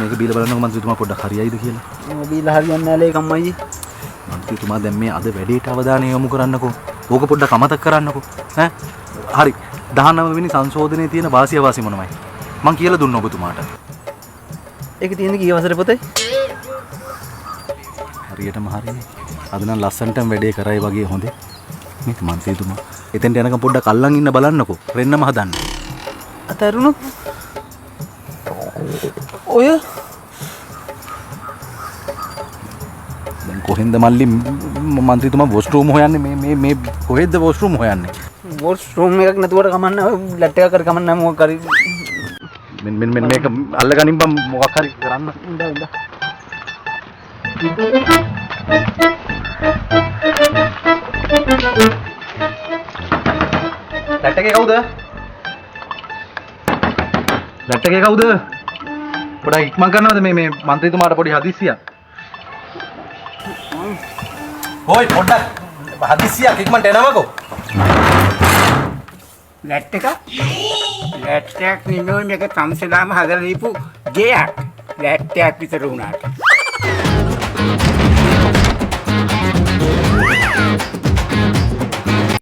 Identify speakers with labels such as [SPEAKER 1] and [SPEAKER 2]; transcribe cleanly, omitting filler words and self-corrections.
[SPEAKER 1] මේක බීලා බලන්නකො මන්ත්‍රීතුමා පොඩ්ඩක් හරියයිද කියලා.
[SPEAKER 2] බීලා හරියන්නේ නැහැ ලේකම් අයියේ.
[SPEAKER 1] මන්ත්‍රීතුමා දැන් මේ අද වැඩේට අවධානය යොමු කරන්නකෝ. ඕක පොඩ්ඩක් අමතක කරන්නකෝ. ඈ හරි 19 වෙනි සංශෝධනයේ තියෙන වාසිය වාසි මොනවයි? මං කියලා දුන්න ඔබතුමාට.
[SPEAKER 2] ඒක තියෙන්නේ කී වසරේ පොතේ?
[SPEAKER 1] හරියටම හරියි. අද නම් ලස්සනටම වැඩේ කරයි වගේ හොඳේ. මේක මන්ත්‍රීතුමා. එතෙන්ට යනකම් පොඩ්ඩක් අල්ලන් ඉන්න බලන්නකෝ. රෙන්නම හදන්න.
[SPEAKER 2] අතරුණු ඔය
[SPEAKER 1] දැන් කොහෙන්ද මල්ලි මන්ත්‍රීතුමා වොෂ්රූම් හොයන්නේ මේ කොහෙද වොෂ්රූම් හොයන්නේ?
[SPEAKER 2] වොෂ්රූම් එකක් නැතුවට කමන්න ලැට් එකක් කර කමන්න මොකක් හරි
[SPEAKER 1] මෙන්න මේක අල්ලගනින් බම් මොකක් හරි කරන්න.
[SPEAKER 2] ඉඳා
[SPEAKER 1] ලැට් එකේ කවුද? ලැට් එකේ කවුද? පොඩ්ඩක් ඉක්මන් කරනවද මේ මන්ත්‍රීතුමාට පොඩි හදිස්සියක්. හොයි පොඩ්ඩක් හදිස්සියක් ඉක්මනට එනවකෝ.
[SPEAKER 3] ලැට් එකක් නෙමෙයි මේක තම්සලාම හදලා දීපු ගෙයක්. ලැට් එකක් විතර වුණාට.